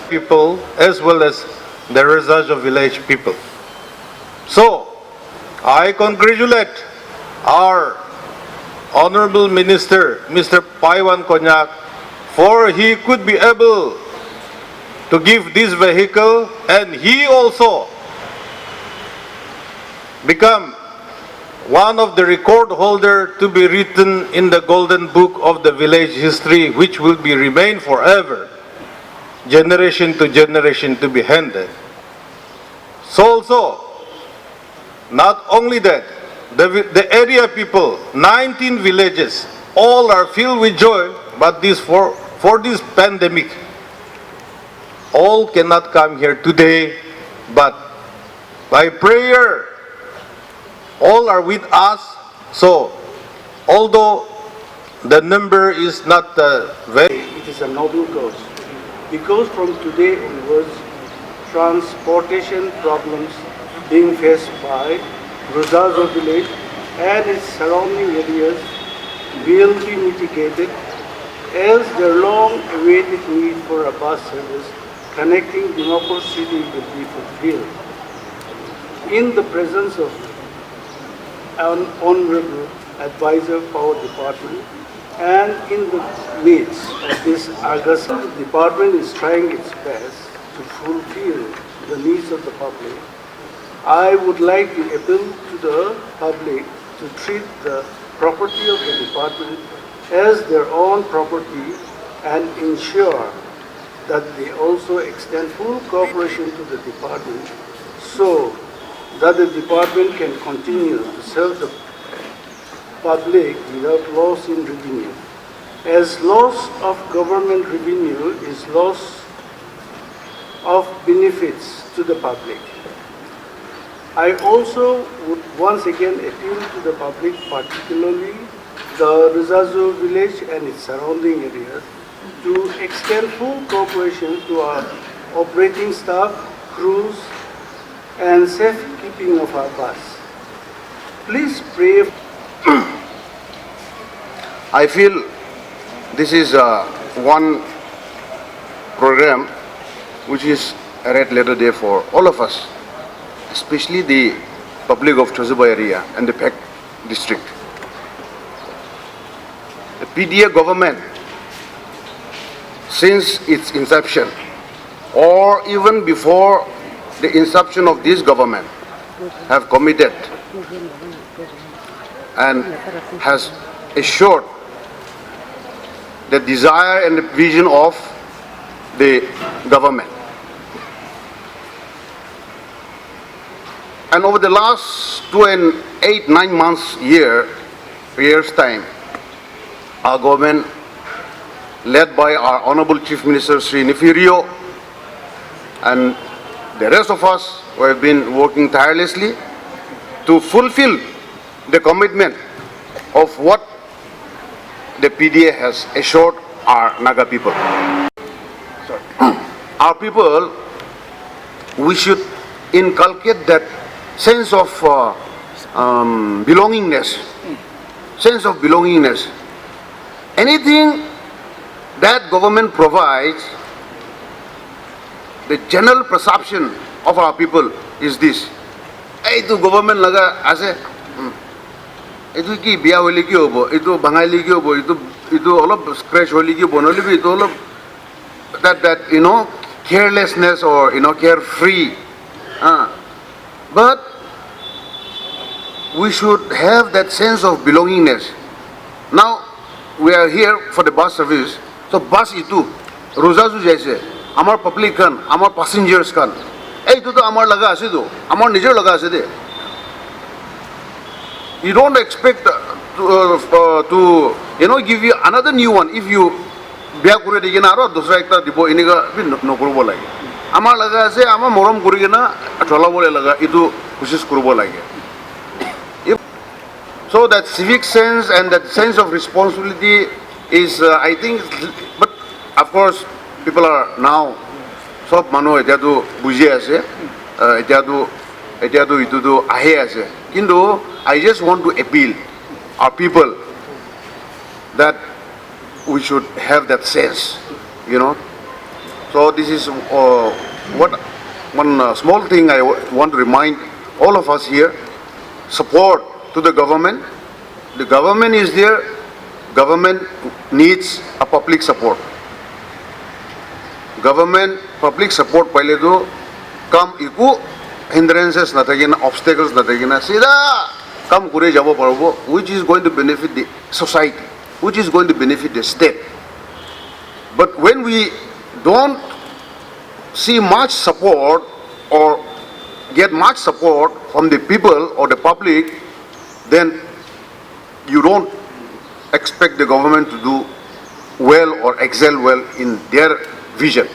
people as well as the Rezajo village people. So, I congratulate our Honorable Minister, Mr. Paiwan Konyak, for he could be able to give this vehicle, and he also become one of the record holder to be written in the golden book of the village history, which will be remain forever, generation to generation to be handed. So also, not only that, the area people, 19 villages, all are filled with joy, but for this pandemic, all cannot come here today, but by prayer, all are with us. So, although the number is not very... It is a noble cause, because from today onwards, transportation problems being faced by Rezajo village and its surrounding areas will be mitigated, as their long-awaited need for a bus service connecting Dimapur city will be fulfilled. In the presence of an honorable advisor power department and in the midst of this august, the department is trying its best to fulfill the needs of the public. I would like to appeal to the public to treat the property of the department as their own property and ensure that they also extend full cooperation to the department so that the department can continue to serve the public without loss in revenue. As loss of government revenue is loss of benefits to the public. I also would once again appeal to the public, particularly the Rezajo village and its surrounding areas, to extend full cooperation to our operating staff, crews, and safekeeping of our bus. Please pray. I feel this is one program which is a red letter day for all of us, especially the public of Chozuba area and the Phek district. The PDA government, since its inception, or even before the inception of this government, have committed and has assured the desire and the vision of the government. And over the last 9 months, years time, our government, led by our Honorable Chief Minister Sri Nefirio, and the rest of us who have been working tirelessly to fulfill the commitment of what the PDA has assured our Naga people. Our people, we should inculcate that sense of belongingness. Anything that government provides, the general perception of our people is this: "Hey, to government laga ase, itu ki biya holi ki hobo, itu bangali ki hobo, itu all of scratch holi ki bonoli bi, itu all of that carelessness or carefree." But we should have that sense of belongingness. Now we are here for the bus service. So bus itu Rezajo jaise amar public kan, amar passengers kan, itu to amar laga ase to, amar nijer laga ase de. You don't expect to give you another new one if you biya kore dike na aro dusra ekta dibo iniga bi nokrubo lage. Amar laga ase amar morom kori na cholabole laga itu koshish korbo lage. So that civic sense and that sense of responsibility is, I think, but of course, people are now, sob manu etiado buji ase, etiado itudo ahe ase. Kintu, I just want to appeal our people that we should have that sense, So So this is one small thing I want to remind all of us here. Support to the government. The government is there. Government needs a public support. Government public support पहले तो कम eco hindrances ना थकीना obstacles ना थकीना सीधा कम करे जाबो पड़ो, which is going to benefit the society, which is going to benefit the state. But when we don't see much support or get much support from the people or the public, then you don't expect the government to do well or excel well in their vision.